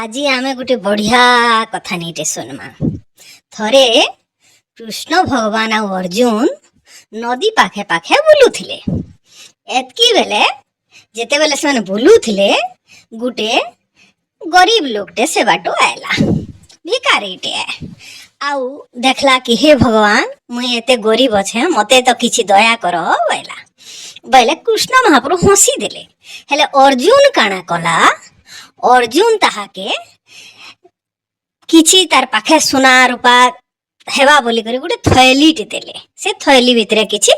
আজি ଆମେ ଗୋଟେ ବଢିଆ କଥା ନେଇଟେ ଶୁଣମା। ଥରେ କୃଷ୍ଣ ଭଗବାନ ଆଉ ଅର୍ଜୁନ ନଦୀ ପାଖେ ପାଖେ ବୁଲୁଥିଲେ। ଏତ୍କି ବେଲେ ଯେତେବେଲେ ସେମାନେ ବୁଲୁଥିଲେ ଗୋଟେ ଗରିବ ଲୋକଟେ ସେ ବାଟୁ ଆଇଲା, ଭିକାରୀଟେ। ଆଉ ଦେଖଲା କି ହେ ଭଗବାନ ମୁଇଁ ଏତେ ଗରିବ ଅଛେ, ମତେ ତ କିଛି ଦୟା କର ବୋଇଲା। ବୋଇଲେ କୃଷ୍ଣ ମହାପ୍ରଭୁ ହସି ଦେଲେ। ହେଲେ ଅର୍ଜୁନ କାଣା କଲା, ଅର୍ଜୁନ ତାହାକେ କିଛି ତାର ପାଖେ ସୁନା ରୂପା ହେବା ବୋଲିକରି ଗୋଟେ ଥୈଲିଟେ ଦେଲେ। ସେ ଥୈଲି ଭିତରେ କିଛି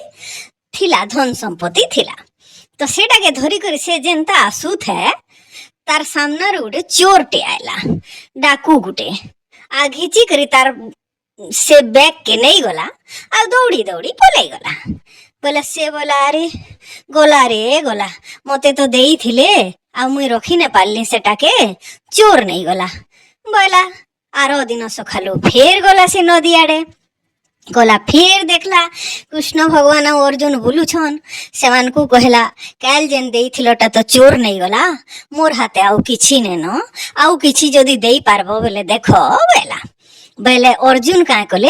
ଥିଲା, ଧନ ସମ୍ପତ୍ତି ଥିଲା। ତ ସେଟାକେ ଧରିକରି ସେ ଯେନ୍ତା ଆସୁଥାଏ ତାର ସାମ୍ନାରେ ଗୋଟେ ଚୋରଟେ ଆଇଲା, ଡାକୁ ଗୋଟେ। ଆଉ ଘିଚି କରି ତାର ସେ ବ୍ୟାଗ କେ ନେଇଗଲା ଆଉ ଦୌଡ଼ି ଦୌଡ଼ି ପଲେଇ ଗଲା। ବୋଲେ ସେ ବୋଲା ଆରେ ଗଲା ରେ ଗଲା, ମତେ ତ ଦେଇଥିଲେ ଆଉ ମୁଇଁ ରଖି ନ ପାରିଲି ସେଟାକେ, ଚୋର ନେଇଗଲା। ବୋଇଲା ଆର ଦିନ ସକାଳୁ ଫେର ଗଲା ସେ ନଦୀ ଆଡେ। ଗଲା ଫେର ଦେଖଲା କୃଷ୍ଣ ଭଗବାନ ଆଉ ଅର୍ଜୁନ ବୁଲୁଛନ୍। ସେମାନଙ୍କୁ କହିଲା କାଲ ଯେନ୍ ଦେଇଥିଲଟା ତ ଚୋର ନେଇଗଲା, ମୋର ହାତେ ଆଉ କିଛି ନେନ, ଆଉ କିଛି ଯଦି ଦେଇପାରବ ବୋଲେ ଦେଖ ବୋଇଲା। ବୋଇଲେ ଅର୍ଜୁନ କାଁ କଲେ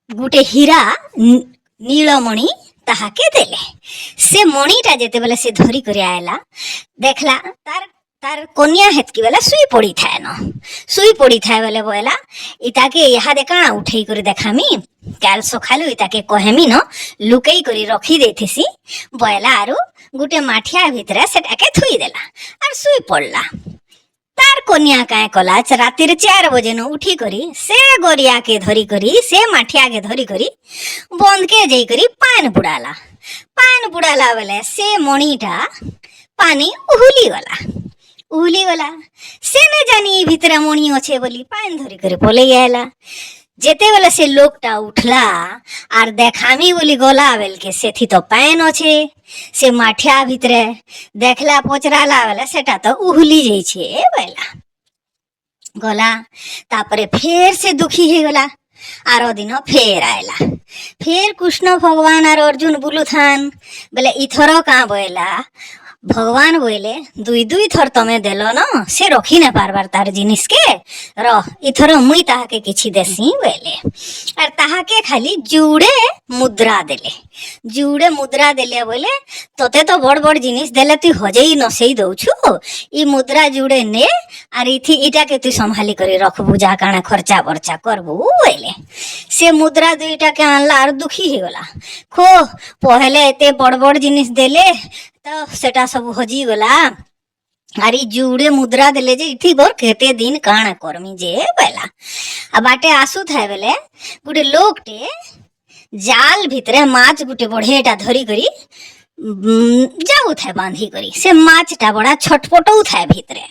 ଗୋଟେ ହୀରା ନୀଳମଣି ତାହାକେ ଦେଲେ। ସେ ମଣିଟା ଯେତେବେଲେ ସେ ଧରି କରି ଆଇଲା, ଦେଖଲା ତାର କନ୍ୟା ହେତକି ବେଲେ ଶୁଇ ପଡ଼ିଥାଏ ନ। ଶୁଇ ପଡ଼ିଥାଏ ବେଲେ ବୋଇଲା ଇତାକେ ଇହାଦେ କାଣା ଉଠେଇ କରି ଦେଖାମି, କାଲ ସକାଳୁ ଇତାକେ କହେମି ନ ଲୁକେଇ କରି ରଖି ଦେଇଥିସି ବୋଇଲା। ଆରୁ ଗୋଟେ ମାଠିଆ ଭିତରେ ସେଟାକେ ଥୁଇଦେଲା ଆର୍ ଶୁଇ ପଡଲା। ତାର କନ୍ୟା କାଁ କଲା, ରାତିରେ 4 ବଜେ ନ ଉଠି କରି ସେ ଗରିଆକେ ଧରି କରି, ସେ ମାଠିଆକେ ଧରି କରି ବନ୍ଧକେ ଯାଇକରି ପାନ ବୁଡାଲା। ପାନ ବୁଡାଲା ବେଲେ ସେ ମଣିଟା ପାନି ଉହୁଲି ଗଲା। ସେ ନେ ଜାନି ଭିତରେ ମଣି ଅଛେ ବୋଲି ପାନ ଧରି କରି ପଲେଇ ଆଇଲା। ଯେତେବେଲେ ସେ ଲୋକଟା ଉଠଲା ଆର୍ দেখামি ବୋଲି ଗଲା ବେଲକେ ସେଠି ତ ପାନ ଅଛେ। ସେ ମାଠିଆ ଭିତରେ ଦେଖଲା, ପଚରାଲା ବେଲେ ସେଟା ତ ଉହୁଲି ଯାଇଛେ ବୋଇଲା। ଗଲା ତାପରେ ଫେର ସେ ଦୁଃଖୀ ହେଇଗଲା। ଆର ଦିନ ଫେର ଆଇଲା। ଫେର କୃଷ୍ଣ ଭଗବାନ ଆର ଅର୍ଜୁନ ବୁଲୁଥାନ୍। ବୋଲେ ଇଥର କାଁ ବୋଇଲା, ଭଗବାନ ବୋଇଲେ ଦୁଇ ଥର ତମେ ଦେଲ ନ, ସେ ରଖି ନ ପାରବାର ତାର ଜିନିଷକେ, ଇଥର ମୁଇଁ ତାହାକେ କିଛି ଦେସି ବୋଇଲେ। ଆର୍ ତାହାକେ ଖାଲି ଯୁଡେ ମୁଦ୍ରା ଦେଲେ ବୋଇଲେ ତତେ ତ ବଡ ବଡ ଜିନିଷ ଦେଲେ ତୁଇ ହଜେଇ ନସେଇ ଦଉଛୁ, ଇ ମୁଦ୍ରା ଯୁଡେ ନେ ଆର୍ ଇଟାକେ ତୁଇ ସମ୍ଭାଲି କରି ରଖବୁ, ଯା କାଣା ଖର୍ଚା ବର୍ଚା କରବୁ ବୋଇଲେ। ସେ ମୁଦ୍ରା ଦୁଇଟାକେ ଆଣଲା ଆର୍ ଦୁଃଖୀ ହେଇଗଲା। ପହେଲେ ଏତେ ବଡ ବଡ ଜିନିଷ ଦେଲେ ତ ସେଟା ସବୁ ହଜିଗଲା, ଆରି ଯୁଡେ ମୁଦ୍ରା ଦେଲେ ଯେ ଇଥି बर କେତେ ଦିନ କାଣା କରମି ଯେ ବୋଇଲା। ଆଉ ବାଟେ ଆସୁଥାଏ ବେଲେ ଗୋଟେ ଲୋକଟେ ଜାଲ ଭିତରେ ମାଛ ଗୋଟେ ବଢେଟା ଧରି କରି ଯାଉଥାଏ ବାନ୍ଧି କରି। ସେ ମାଛଟା ବड़ा ଛଟପଟଉଥାଏ ଭିତରେ,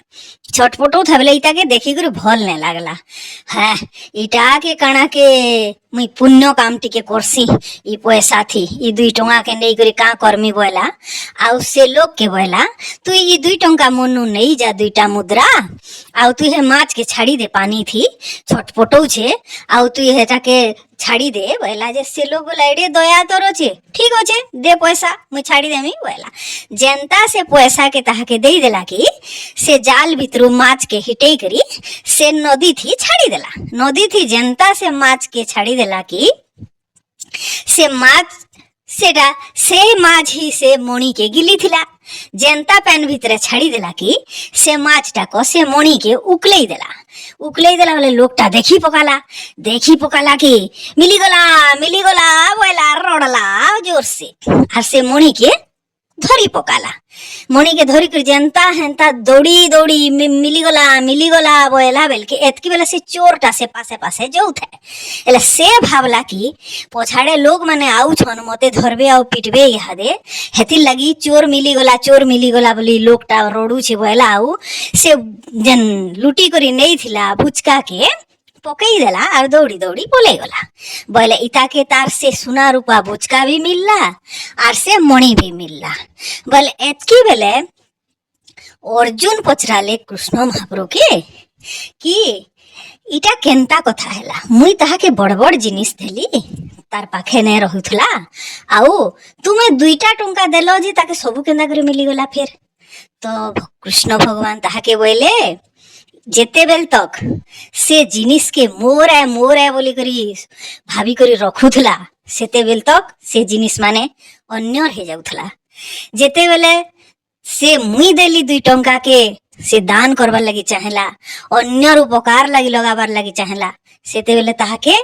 ଛଟପଟଉଥାଏ ବେଲେ ଇଟାକେ ଦେଖିକରି ଭଲ ନାଇଁ ଲାଗଲା। হ্যাঁ ইটাকে কাଣାকে মুই পুণ্য কাম টিকে করছি, ই পয়সা থি ই 2 টঙ্কাকে নেই করে কাঁ করমি বয়লা। আউ সে লোককে বয়লা তুই ই 2 টঙ্কা মনু নেই যা 2টা মুদ্রা, আউ তুই হে মাছকে ছাড়ি দে পানি থি, ছটপটৌছে আউ তুই হেটাকে ছাড়ি দে বয়লা। যে সে লোক বলা এডে দয়া তোর আছে, ঠিক আছে দে পয়সা মুই ছাড়ি দেমি বয়লা। যেন্তা সে পয়সা কে তাহাকে দেই দেলা কি সে জাল ভিতরু মাছ কে হিটেই করি से नदी थी छाड़ी देला। नदी थी जनता से माछ के छाड़ी देला कि से माछ सेटा से माछ ही से मणि के गिली थिला। जनता पैन भीतर छाड़ी देला कि से माछटा को से मणि के उकलेई देला बोले लोकटा देखी पकाला कि मिली गला बोला रोडला जोर से आर से मणि के धरी पकाला। मणि के धरी कर जनता हेंता दौड़ी दौड़ी मिलीगला बोला बेल के एतकी बेला से चोरटा से पासे पासे जाउଥାଏ। एला से भावला कि पछाड़े लोग माने आउ छन, मते धरबे आउ पिटबे इहादे, हेति लगी चोर मिलीगला बोली लोकटा रोडू छे बोला। आउ से जन लुटी करी नहीं थिला बुचका के पकई देला और दौड़ी दौड़ी पले गला। बोले इताके तार से सुना रूपा बुचका भी मिलला और से मणि भी मिलला। बोले एतकी बेले अर्जुन पचराले कृष्ण महाप्रभु के कि इटा केनता कथा हैला, मुई ताहाके बड़ बड़ जिनिस देली तार पाखे ने रहुथला, आउ तुमे 2टा टंका देलो जे ताके सबु केंदा करे मिली गला। फिर तो कृष्ण भगवान ताहाके बोले ଯେତେବେଳ ତକ୍ ସେ ଜିନିଷକେ ମୋର ଏ ବୋଲି କରି ଭାବି କରି ରଖୁଥିଲା, ସେତେବେଳ ତକ୍ ସେ ଜିନିଷ ମାନେ ଅନ୍ୟର ହେଇଯାଉଥିଲା। ଯେତେବେଲେ ସେ ମୁଇଁ ଦେଲି 2 ଟଙ୍କା କେ ସେ ଦାନ କରବାର ଲାଗି ଚାହିଁଲା, ଅନ୍ୟର ଉପକାର ଲାଗି ଲଗାବାର ଲାଗି ଚାହିଁଲା, ସେତେବେଲେ ତାହାକେ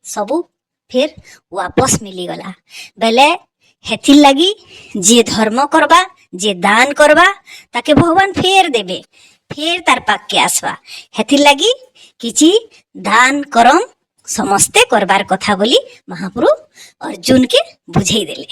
ସବୁ ଫେର वापस मिलीगला। बेले हेथिर लगी जे धर्म करबा, जे दान करबा, ताके भगवान फेर देबे, फेर तार पाक के आसवा। हेथिर लगी किछि दान करम समस्ते करबार कथा बोली महाप्रभु अर्जुन के बुझेई देले।